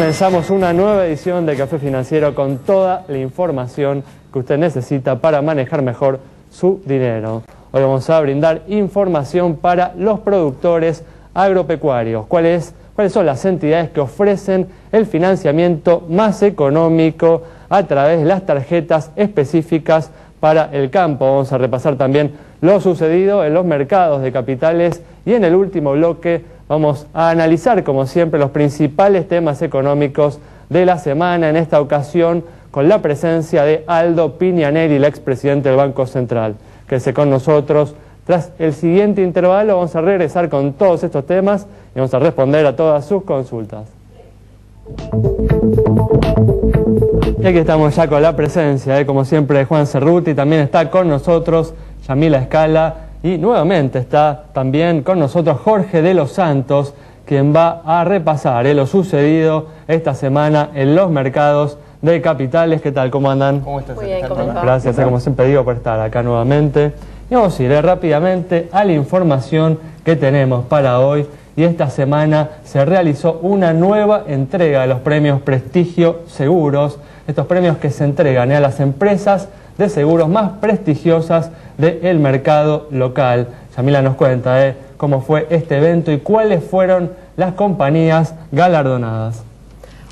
Comenzamos una nueva edición de Café Financiero con toda la información que usted necesita para manejar mejor su dinero. Hoy vamos a brindar información para los productores agropecuarios. ¿Cuáles son las entidades que ofrecen el financiamiento más económico a través de las tarjetas específicas para el campo? Vamos a repasar también lo sucedido en los mercados de capitales y en el último bloque vamos a analizar, como siempre, los principales temas económicos de la semana, en esta ocasión con la presencia de Aldo Piñaneri, el expresidente del Banco Central. Quédese con nosotros. Tras el siguiente intervalo vamos a regresar con todos estos temas y vamos a responder a todas sus consultas. Y aquí estamos ya con la presencia, como siempre, de Juan Cerruti. También está con nosotros Yamila Escala. Y nuevamente está también con nosotros Jorge de los Santos, quien va a repasar lo sucedido esta semana en los mercados de capitales. ¿Qué tal? ¿Cómo andan? ¿Cómo estás? Muy bien, ¿cómo estás? Gracias, como siempre digo, por estar acá nuevamente. Y vamos a ir rápidamente a la información que tenemos para hoy. Y esta semana se realizó una nueva entrega de los premios Prestigio Seguros. Estos premios que se entregan a las empresas de seguros más prestigiosas del mercado local. Yamila nos cuenta cómo fue este evento y cuáles fueron las compañías galardonadas.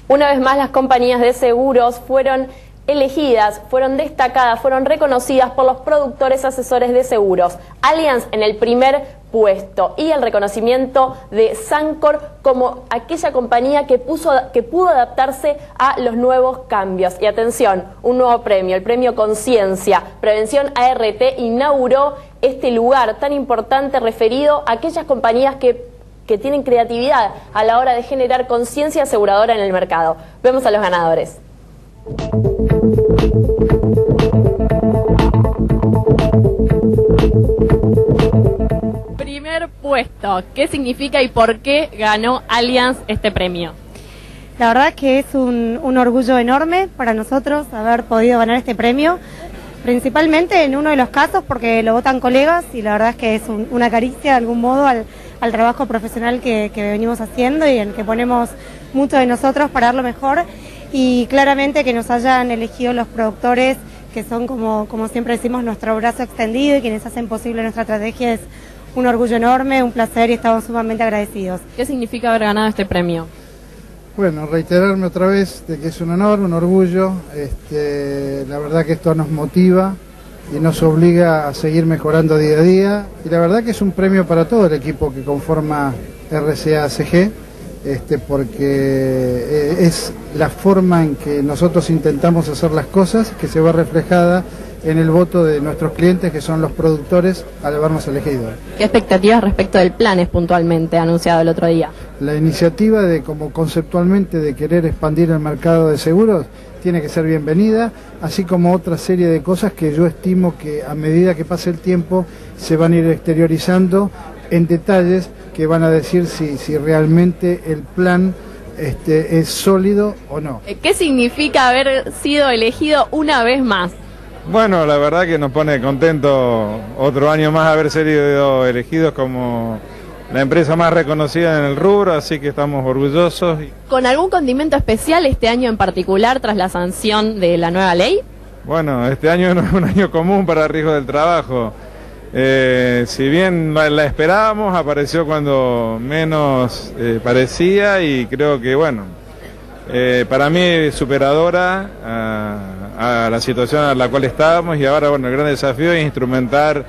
Una vez más, las compañías de seguros fueron elegidas, fueron destacadas, fueron reconocidas por los productores asesores de seguros. Allianz en el primer puesto y el reconocimiento de Sancor como aquella compañía que pudo adaptarse a los nuevos cambios. Y atención, un nuevo premio, el premio Conciencia. Prevención ART inauguró este lugar tan importante referido a aquellas compañías que tienen creatividad a la hora de generar conciencia aseguradora en el mercado. Vemos a los ganadores. Primer puesto, ¿qué significa y por qué ganó Allianz este premio? La verdad que es un orgullo enorme para nosotros haber podido ganar este premio, principalmente en uno de los casos porque lo votan colegas y la verdad es que es una caricia de algún modo al trabajo profesional que venimos haciendo y en que ponemos mucho de nosotros para dar lo mejor, y claramente que nos hayan elegido los productores que son, como siempre decimos, nuestro brazo extendido y quienes hacen posible nuestra estrategia, es un orgullo enorme, un placer y estamos sumamente agradecidos. ¿Qué significa haber ganado este premio? Bueno, reiterarme otra vez de que es un honor, un orgullo. La verdad que esto nos motiva y nos obliga a seguir mejorando día a día. Y la verdad que es un premio para todo el equipo que conforma RCA-ACG, porque es la forma en que nosotros intentamos hacer las cosas que se ve reflejada en el voto de nuestros clientes, que son los productores, al habernos elegido. ¿Qué expectativas respecto del plan es puntualmente anunciado el otro día? La iniciativa como conceptualmente de querer expandir el mercado de seguros tiene que ser bienvenida, así como otra serie de cosas que yo estimo que a medida que pase el tiempo se van a ir exteriorizando en detalles que van a decir si realmente el plan es sólido o no. ¿Qué significa haber sido elegido una vez más? Bueno, la verdad que nos pone contento otro año más haber sido elegidos como la empresa más reconocida en el rubro, así que estamos orgullosos. ¿Con algún condimento especial este año en particular tras la sanción de la nueva ley? Bueno, este año no es un año común para riesgo del trabajo. Si bien la esperábamos, apareció cuando menos parecía, y creo que, bueno, para mí es superadora a la situación a la cual estábamos, y ahora, bueno, el gran desafío es instrumentar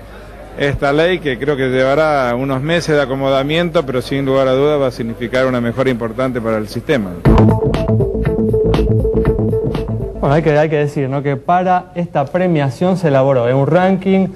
esta ley que creo que llevará unos meses de acomodamiento, pero sin lugar a dudas va a significar una mejora importante para el sistema. Bueno, hay que decir, ¿no?, que para esta premiación se elaboró un ranking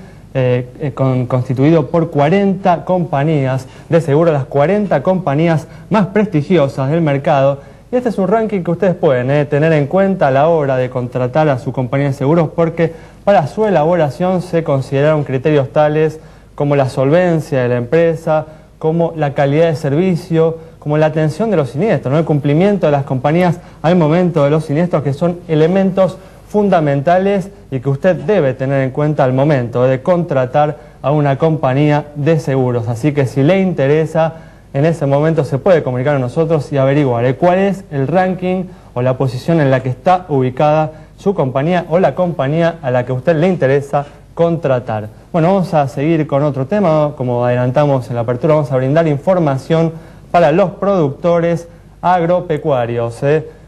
constituido por 40 compañías de seguro, las 40 compañías más prestigiosas del mercado. Y este es un ranking que ustedes pueden tener en cuenta a la hora de contratar a su compañía de seguros, porque para su elaboración se consideraron criterios tales como la solvencia de la empresa, como la calidad de servicio, como la atención de los siniestros, ¿no?, el cumplimiento de las compañías al momento de los siniestros, que son elementos fundamentales y que usted debe tener en cuenta al momento de contratar a una compañía de seguros. Así que si le interesa en ese momento se puede comunicar a nosotros y averiguar cuál es el ranking o la posición en la que está ubicada su compañía o la compañía a la que a usted le interesa contratar. Bueno, vamos a seguir con otro tema. Como adelantamos en la apertura, vamos a brindar información para los productores agropecuarios.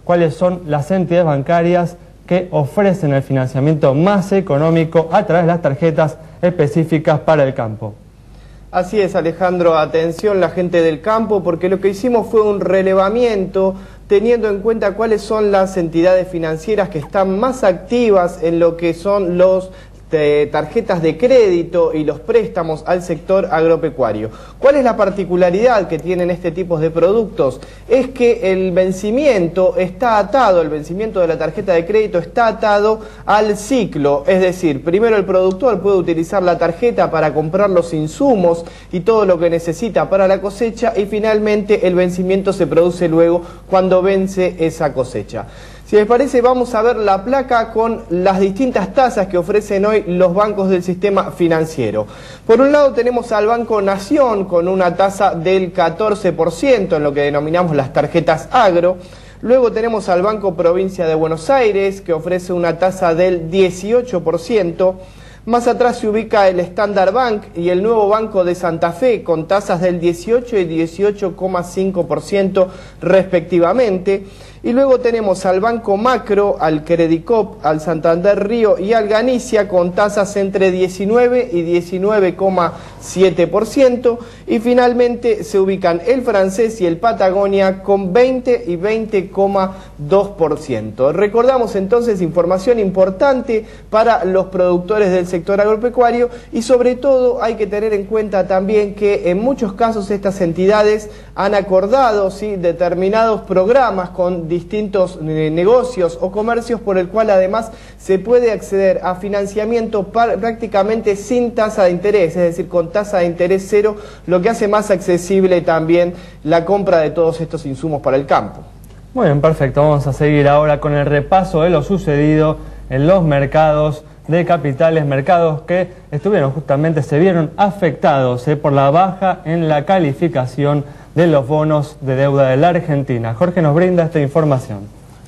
¿Cuáles son las entidades bancarias que ofrecen el financiamiento más económico a través de las tarjetas específicas para el campo? Así es, Alejandro, atención la gente del campo, porque lo que hicimos fue un relevamiento teniendo en cuenta cuáles son las entidades financieras que están más activas en lo que son los tarjetas de crédito y los préstamos al sector agropecuario. ¿Cuál es la particularidad que tienen este tipo de productos? Es que el vencimiento está atado, el vencimiento de la tarjeta de crédito está atado al ciclo, es decir, primero el productor puede utilizar la tarjeta para comprar los insumos y todo lo que necesita para la cosecha, y finalmente el vencimiento se produce luego cuando vence esa cosecha. Si les parece, vamos a ver la placa con las distintas tasas que ofrecen hoy los bancos del sistema financiero. Por un lado tenemos al Banco Nación con una tasa del 14% en lo que denominamos las tarjetas agro. Luego tenemos al Banco Provincia de Buenos Aires, que ofrece una tasa del 18%. Más atrás se ubica el Standard Bank y el Nuevo Banco de Santa Fe, con tasas del 18 y 18,5% respectivamente. Y luego tenemos al Banco Macro, al Credicop, al Santander Río y al Galicia, con tasas entre 19 y 19,7%. Y finalmente se ubican el Francés y el Patagonia con 20 y 20,2%. Recordamos entonces información importante para los productores del sector agropecuario, y sobre todo hay que tener en cuenta también que en muchos casos estas entidades han acordado, ¿sí?, determinados programas con distintos negocios o comercios, por el cual además se puede acceder a financiamiento prácticamente sin tasa de interés, es decir, con tasa de interés cero, lo que hace más accesible también la compra de todos estos insumos para el campo. Muy bien, perfecto. Vamos a seguir ahora con el repaso de lo sucedido en los mercados de capitales, mercados que se vieron afectados por la baja en la calificación de los bonos de deuda de la Argentina. Jorge nos brinda esta información.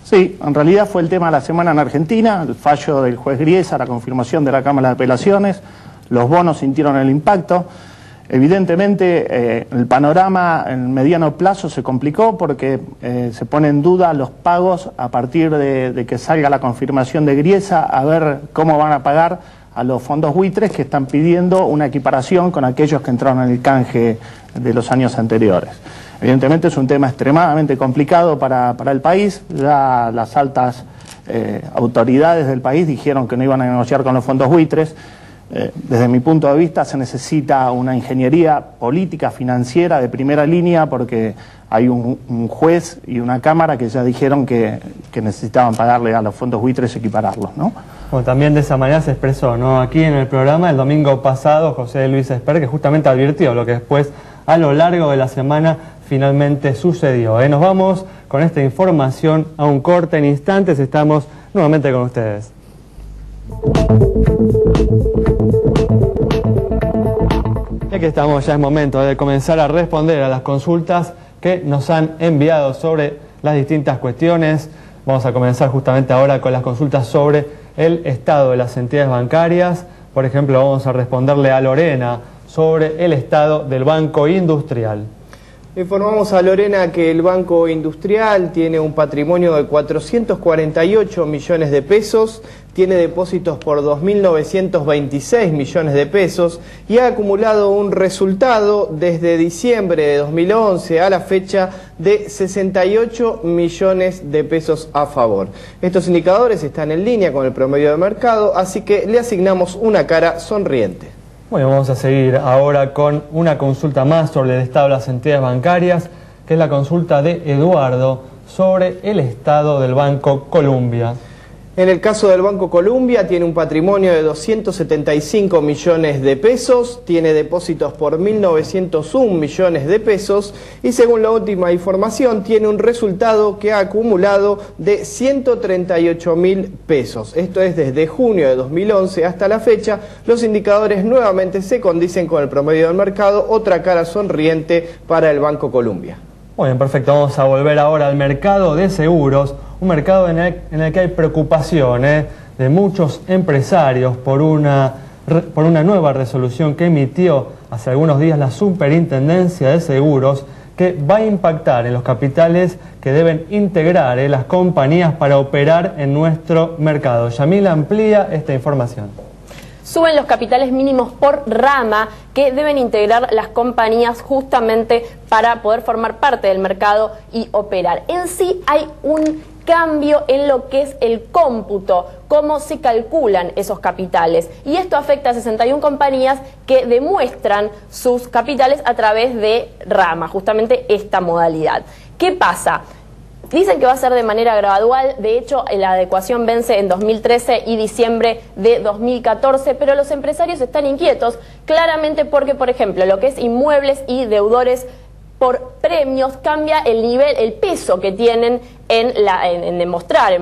Sí, en realidad fue el tema de la semana en Argentina, el fallo del juez Griesa, la confirmación de la Cámara de Apelaciones, los bonos sintieron el impacto. Evidentemente el panorama en mediano plazo se complicó porque se pone en duda los pagos a partir de que salga la confirmación de Griesa, a ver cómo van a pagar a los fondos buitres que están pidiendo una equiparación con aquellos que entraron en el canje de los años anteriores. Evidentemente es un tema extremadamente complicado para el país. Ya las altas autoridades del país dijeron que no iban a negociar con los fondos buitres. Desde mi punto de vista se necesita una ingeniería política financiera de primera línea, porque hay un juez y una cámara que ya dijeron que necesitaban pagarle a los fondos buitres y equipararlos, ¿no? Bueno, también de esa manera se expresó, ¿no?, aquí en el programa el domingo pasado José Luis Esper, que justamente advirtió lo que después a lo largo de la semana finalmente sucedió. Nos vamos con esta información a un corte. En instantes estamos nuevamente con ustedes. Y aquí estamos, ya es momento de comenzar a responder a las consultas que nos han enviado sobre las distintas cuestiones. Vamos a comenzar justamente ahora con las consultas sobre el estado de las entidades bancarias. Por ejemplo, vamos a responderle a Lorena sobre el estado del Banco Industrial. Informamos a Lorena que el Banco Industrial tiene un patrimonio de 448 millones de pesos, tiene depósitos por 2.926 millones de pesos y ha acumulado un resultado desde diciembre de 2011 a la fecha de 68 millones de pesos a favor. Estos indicadores están en línea con el promedio de mercado, así que le asignamos una cara sonriente. Bueno, vamos a seguir ahora con una consulta más sobre el estado de las entidades bancarias, que es la consulta de Eduardo sobre el estado del Banco Columbia. En el caso del Banco Columbia, tiene un patrimonio de 275 millones de pesos, tiene depósitos por 1.901 millones de pesos y según la última información tiene un resultado que ha acumulado de 138.000 pesos. Esto es desde junio de 2011 hasta la fecha. Los indicadores nuevamente se condicen con el promedio del mercado, otra cara sonriente para el Banco Columbia. Muy bien, perfecto. Vamos a volver ahora al mercado de seguros, un mercado en el que hay preocupación de muchos empresarios por una nueva resolución que emitió hace algunos días la Superintendencia de Seguros, que va a impactar en los capitales que deben integrar las compañías para operar en nuestro mercado. Yamila amplía esta información. Suben los capitales mínimos por rama que deben integrar las compañías justamente para poder formar parte del mercado y operar. En sí hay un cambio en lo que es el cómputo, cómo se calculan esos capitales. Y esto afecta a 61 compañías que demuestran sus capitales a través de rama, justamente esta modalidad. ¿Qué pasa? Dicen que va a ser de manera gradual, de hecho la adecuación vence en 2013 y diciembre de 2014, pero los empresarios están inquietos claramente porque, por ejemplo, lo que es inmuebles y deudores por premios cambia el nivel, el peso que tienen en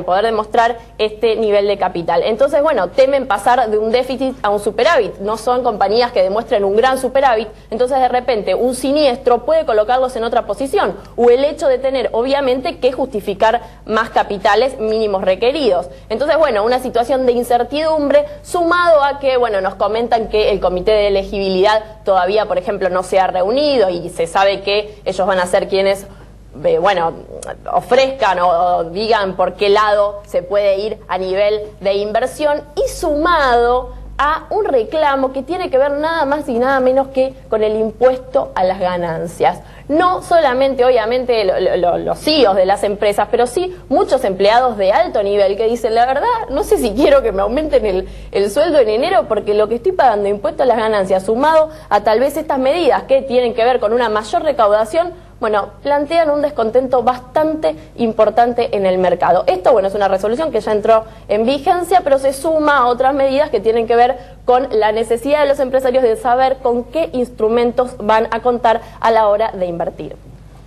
poder demostrar este nivel de capital. Entonces, bueno, temen pasar de un déficit a un superávit. No son compañías que demuestren un gran superávit, entonces de repente un siniestro puede colocarlos en otra posición, o el hecho de tener obviamente que justificar más capitales mínimos requeridos. Entonces, bueno, una situación de incertidumbre sumado a que, bueno, nos comentan que el comité de elegibilidad todavía, por ejemplo, no se ha reunido y se sabe que ellos van a ser quienes ofrezcan o digan por qué lado se puede ir a nivel de inversión, y sumado a un reclamo que tiene que ver nada más y nada menos que con el impuesto a las ganancias. No solamente, obviamente, los CEOs de las empresas, pero sí muchos empleados de alto nivel que dicen, la verdad, no sé si quiero que me aumenten el sueldo en enero porque lo que estoy pagando de impuesto a las ganancias, sumado a tal vez estas medidas que tienen que ver con una mayor recaudación, bueno, plantean un descontento bastante importante en el mercado. Esto, bueno, es una resolución que ya entró en vigencia, pero se suma a otras medidas que tienen que ver con la necesidad de los empresarios de saber con qué instrumentos van a contar a la hora de invertir.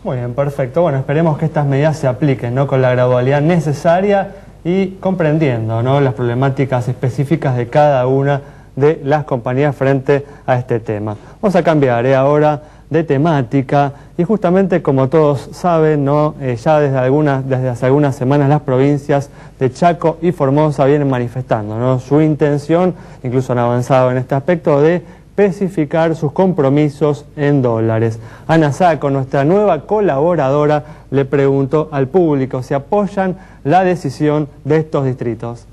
Muy bien, perfecto. Bueno, esperemos que estas medidas se apliquen, ¿no?, con la gradualidad necesaria y comprendiendo, ¿no?, las problemáticas específicas de cada una de las compañías frente a este tema. Vamos a cambiar ahora de temática y justamente, como todos saben, ¿no?, ya desde hace algunas semanas las provincias de Chaco y Formosa vienen manifestando, ¿no?, su intención, incluso han avanzado en este aspecto, de especificar sus compromisos en dólares. Ana Saco, nuestra nueva colaboradora, le preguntó al público si apoyan la decisión de estos distritos.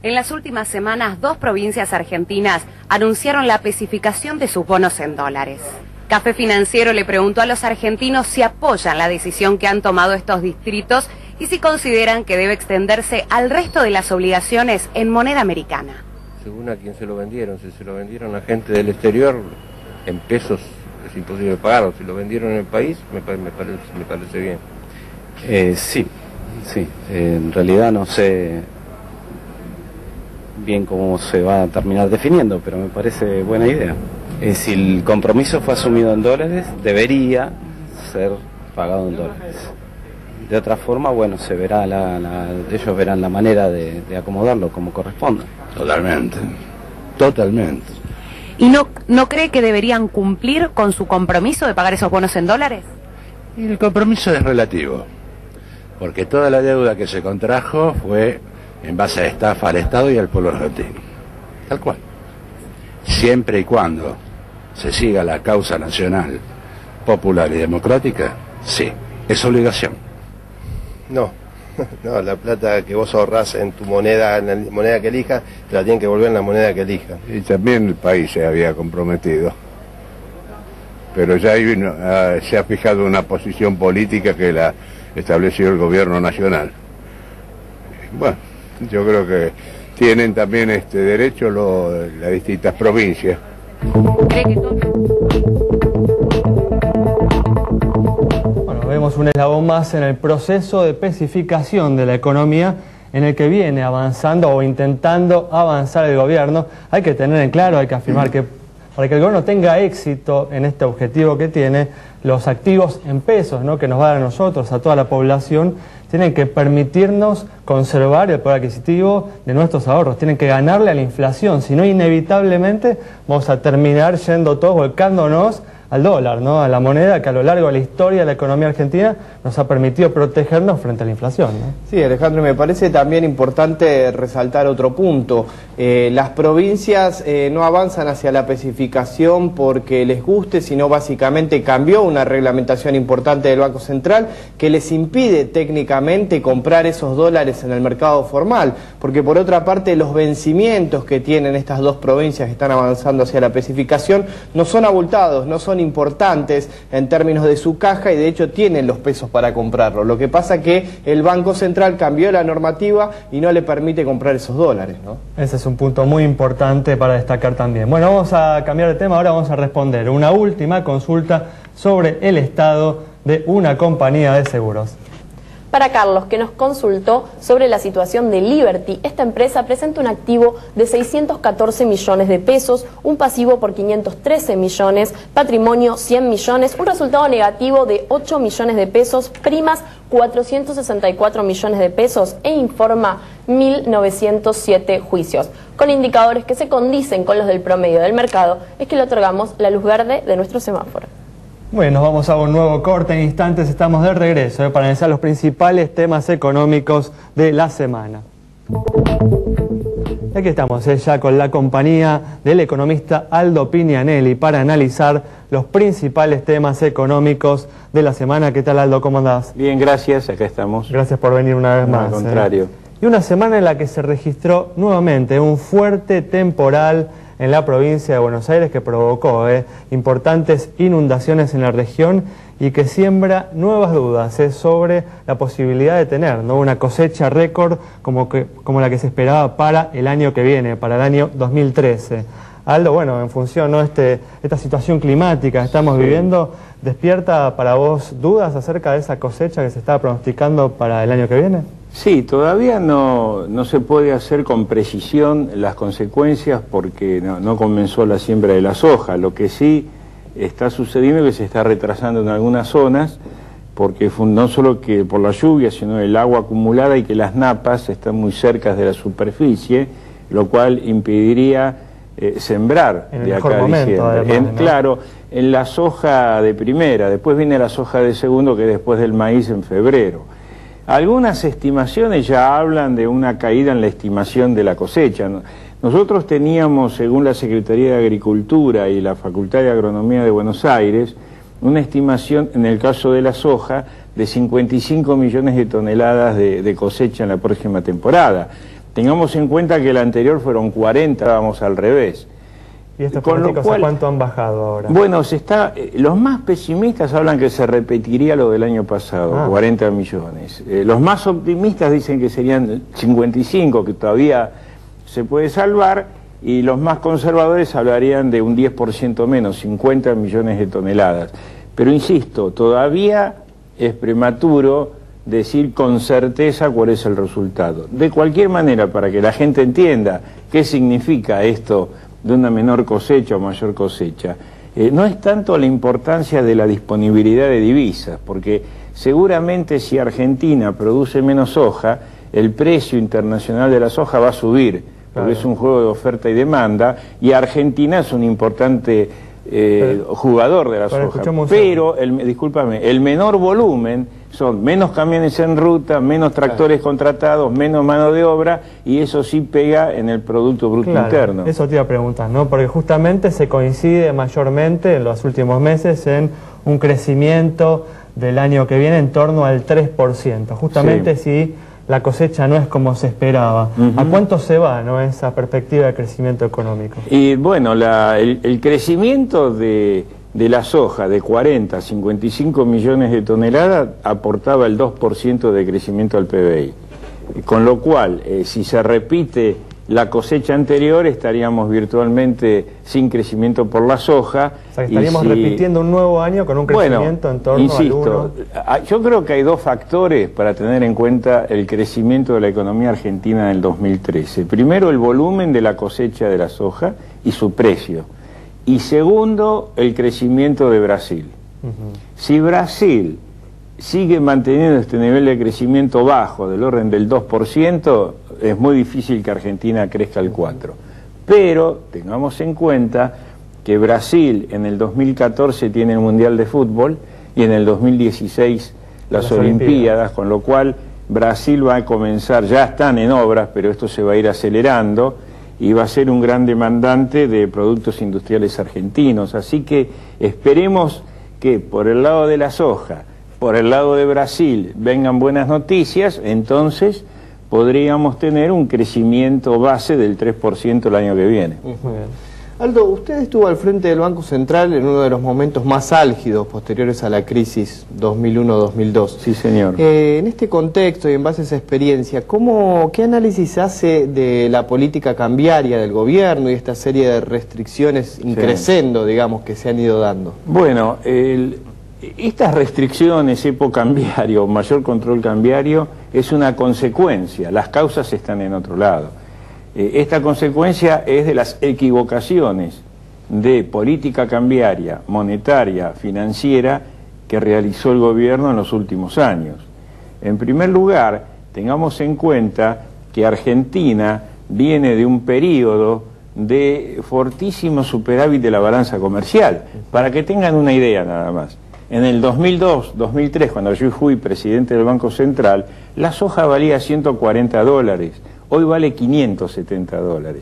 En las últimas semanas, 2 provincias argentinas anunciaron la especificación de sus bonos en dólares. Café Financiero le preguntó a los argentinos si apoyan la decisión que han tomado estos distritos y si consideran que debe extenderse al resto de las obligaciones en moneda americana. Según a quién se lo vendieron, si se lo vendieron a gente del exterior, en pesos es imposible pagarlo. Si lo vendieron en el país, me parece bien. Sí, en realidad no sé bien cómo se va a terminar definiendo, pero me parece buena idea. Si el compromiso fue asumido en dólares, debería ser pagado en dólares. De otra forma, bueno, se verá ellos verán la manera de acomodarlo como corresponda. Totalmente. ¿Y no cree que deberían cumplir con su compromiso de pagar esos bonos en dólares? Y el compromiso es relativo, porque toda la deuda que se contrajo fue en base a estafa al Estado y al pueblo argentino. Tal cual. Siempre y cuando se siga la causa nacional, popular y democrática, sí, es obligación. No, la plata que vos ahorrás en tu moneda, en la moneda que elijas, te la tienen que volver en la moneda que elijas. Y también el país se había comprometido. Pero ya se ha fijado una posición política que la estableció el gobierno nacional. Bueno, yo creo que tienen también este derecho las distintas provincias. Bueno, vemos un eslabón más en el proceso de especificación de la economía en el que viene avanzando o intentando avanzar el gobierno. Hay que tener en claro, hay que afirmar que para que el gobierno tenga éxito en este objetivo que tiene, los activos en pesos, ¿no?, que nos va a dar a nosotros, a toda la población, tienen que permitirnos conservar el poder adquisitivo de nuestros ahorros, tienen que ganarle a la inflación, si no inevitablemente vamos a terminar yendo todos volcándonos al dólar, ¿no?, a la moneda que a lo largo de la historia de la economía argentina nos ha permitido protegernos frente a la inflación, ¿no? Sí, Alejandro, me parece también importante resaltar otro punto. Las provincias no avanzan hacia la especificación porque les guste, sino básicamente cambió una reglamentación importante del Banco Central que les impide técnicamente comprar esos dólares en el mercado formal, porque por otra parte los vencimientos que tienen estas dos provincias que están avanzando hacia la especificación no son abultados, no son importantes en términos de su caja y de hecho tienen los pesos para comprarlo. Lo que pasa que el Banco Central cambió la normativa y no le permite comprar esos dólares, ¿no? Ese es un punto muy importante para destacar también. Bueno, vamos a cambiar de tema, ahora vamos a responder una última consulta sobre el estado de una compañía de seguros. Para Carlos, que nos consultó sobre la situación de Liberty, esta empresa presenta un activo de 614 millones de pesos, un pasivo por 513 millones, patrimonio 100 millones, un resultado negativo de 8 millones de pesos, primas 464 millones de pesos e informa 1.907 juicios. Con indicadores que se condicen con los del promedio del mercado, es que le otorgamos la luz verde de nuestro semáforo. Bueno, vamos a un nuevo corte, en instantes estamos de regreso para analizar los principales temas económicos de la semana. Aquí estamos ya con la compañía del economista Aldo Pignanelli para analizar los principales temas económicos de la semana. ¿Qué tal, Aldo? ¿Cómo andás? Bien, gracias, acá estamos. Gracias por venir una vez más. Al contrario. Y una semana en la que se registró nuevamente un fuerte temporal en la provincia de Buenos Aires que provocó importantes inundaciones en la región y que siembra nuevas dudas sobre la posibilidad de tener, ¿no?, una cosecha récord como la que se esperaba para el año que viene, para el año 2013. Aldo, bueno, en función, ¿no?, esta situación climática que estamos viviendo, ¿despierta para vos dudas acerca de esa cosecha que se estaba pronosticando para el año que viene? Sí, todavía no se puede hacer con precisión las consecuencias porque no comenzó la siembra de la soja. Lo que sí está sucediendo es que se está retrasando en algunas zonas porque no solo que por la lluvia, sino el agua acumulada y que las napas están muy cerca de la superficie, lo cual impediría sembrar en de el acá a momento, diciembre. además, ¿no? Claro, en la soja de primera, después viene la soja de segundo, que es después del maíz en febrero. Algunas estimaciones ya hablan de una caída en la estimación de la cosecha. Nosotros teníamos, según la Secretaría de Agricultura y la Facultad de Agronomía de Buenos Aires, una estimación, en el caso de la soja, de 55 millones de toneladas de cosecha en la próxima temporada. Tengamos en cuenta que la anterior fueron 40, vamos al revés. ¿Y estos pronósticos a cuánto han bajado ahora? Bueno, los más pesimistas hablan que se repetiría lo del año pasado, 40 millones. Los más optimistas dicen que serían 55, que todavía se puede salvar, y los más conservadores hablarían de un 10% menos, 50 millones de toneladas. Pero insisto, todavía es prematuro decir con certeza cuál es el resultado. De cualquier manera, para que la gente entienda qué significa esto de una menor cosecha o mayor cosecha, no es tanto la importancia de la disponibilidad de divisas, porque seguramente si Argentina produce menos soja, el precio internacional de la soja va a subir, porque es un juego de oferta y demanda, y Argentina es un importante jugador de la soja. Pero, el menor volumen son menos camiones en ruta, menos tractores contratados, menos mano de obra, y eso sí pega en el Producto Bruto Interno. Eso te iba a preguntar, ¿no? Porque justamente se coincide mayormente en los últimos meses en un crecimiento del año que viene en torno al 3%. Justamente si la cosecha no es como se esperaba. ¿A cuánto se va, no, esa perspectiva de crecimiento económico? Y bueno, el crecimiento de la soja de 40 a 55 millones de toneladas aportaba el 2% de crecimiento al PBI. Con lo cual, si se repite la cosecha anterior estaríamos virtualmente sin crecimiento por la soja. O sea, que estaríamos repitiendo un nuevo año con un crecimiento en torno al 1. Yo creo que hay dos factores para tener en cuenta el crecimiento de la economía argentina en el 2013. Primero, el volumen de la cosecha de la soja y su precio. Y segundo, el crecimiento de Brasil. Si Brasil sigue manteniendo este nivel de crecimiento bajo, del orden del 2%, es muy difícil que Argentina crezca al 4%. Pero tengamos en cuenta que Brasil en el 2014 tiene el Mundial de Fútbol y en el 2016 las Olimpiadas, con lo cual Brasil va a comenzar, ya están en obras, pero esto se va a ir acelerando y va a ser un gran demandante de productos industriales argentinos. Así que esperemos que por el lado de la soja, por el lado de Brasil vengan buenas noticias, entonces podríamos tener un crecimiento base del 3% el año que viene. Muy bien. Aldo, usted estuvo al frente del Banco Central en uno de los momentos más álgidos posteriores a la crisis 2001-2002. Sí, señor. En este contexto y en base a esa experiencia, ¿qué análisis hace de la política cambiaria del gobierno y esta serie de restricciones increciendo, digamos, que se han ido dando? Bueno, estas restricciones, cepo cambiario, mayor control cambiario, es una consecuencia, las causas están en otro lado. Esta consecuencia es de las equivocaciones de política cambiaria, monetaria, financiera, que realizó el gobierno en los últimos años. En primer lugar, tengamos en cuenta que Argentina viene de un periodo de fortísimo superávit de la balanza comercial, para que tengan una idea nada más. En el 2002, 2003, cuando yo fui presidente del Banco Central, la soja valía $140, hoy vale $570.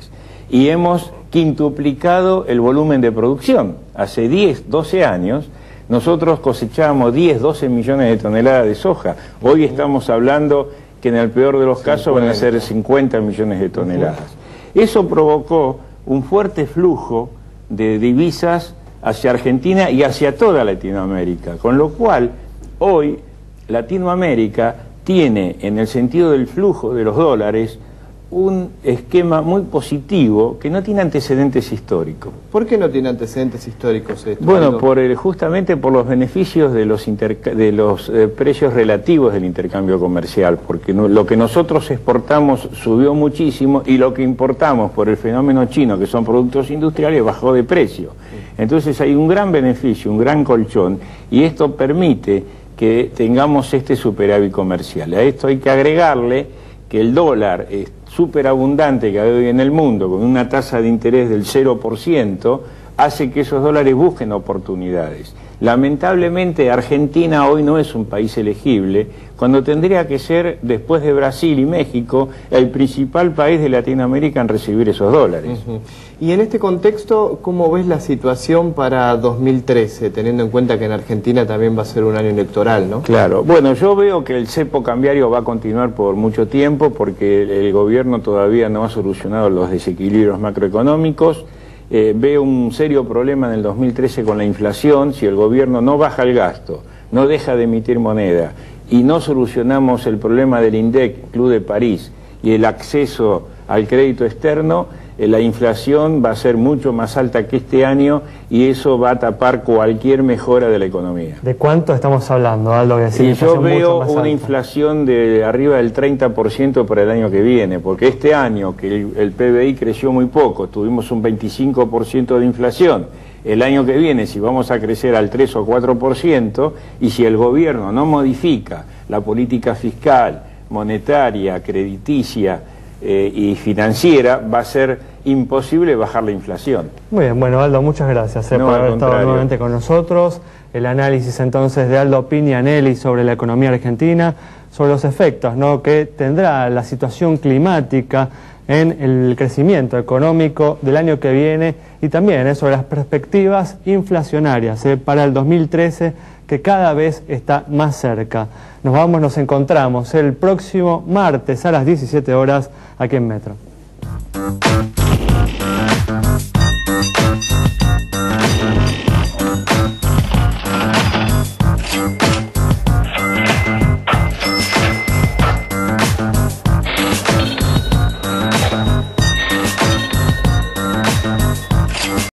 Y hemos quintuplicado el volumen de producción. Hace 10, 12 años, nosotros cosechábamos 10, 12 millones de toneladas de soja. Hoy estamos hablando que en el peor de los casos van a ser 50 millones de toneladas. Eso provocó un fuerte flujo de divisas hacia Argentina y hacia toda Latinoamérica, con lo cual hoy Latinoamérica tiene, en el sentido del flujo de los dólares, un esquema muy positivo que no tiene antecedentes históricos. ¿Por qué no tiene antecedentes históricos esto? Bueno, justamente por los beneficios de los precios relativos del intercambio comercial, porque lo que nosotros exportamos subió muchísimo y lo que importamos por el fenómeno chino, que son productos industriales, bajó de precio. Entonces hay un gran beneficio, un gran colchón, y esto permite que tengamos este superávit comercial. A esto hay que agregarle que el dólar es súper abundante que hay hoy en el mundo, con una tasa de interés del 0%, hace que esos dólares busquen oportunidades. Lamentablemente Argentina hoy no es un país elegible, cuando tendría que ser, después de Brasil y México, el principal país de Latinoamérica en recibir esos dólares. Y en este contexto, ¿cómo ves la situación para 2013, teniendo en cuenta que en Argentina también va a ser un año electoral, ¿no? Claro, bueno, yo veo que el cepo cambiario va a continuar por mucho tiempo porque el gobierno todavía no ha solucionado los desequilibrios macroeconómicos. Veo un serio problema en el 2013 con la inflación. Si el gobierno no baja el gasto, no deja de emitir moneda y no solucionamos el problema del INDEC, Club de París, y el acceso al crédito externo, la inflación va a ser mucho más alta que este año y eso va a tapar cualquier mejora de la economía. ¿De cuánto estamos hablando, Aldo? Y yo veo una inflación de arriba del 30% para el año que viene, porque este año que el PBI creció muy poco, tuvimos un 25% de inflación. El año que viene, si vamos a crecer al 3 o 4%, y si el gobierno no modifica la política fiscal, monetaria, crediticia y financiera, va a ser imposible bajar la inflación. Muy bien, bueno, Aldo, muchas gracias por haber estado nuevamente con nosotros. El análisis entonces de Aldo Pignanelli sobre la economía argentina, sobre los efectos que tendrá la situación climática en el crecimiento económico del año que viene y también sobre las perspectivas inflacionarias para el 2013, que cada vez está más cerca. Nos encontramos el próximo martes a las 17 horas aquí en Metro.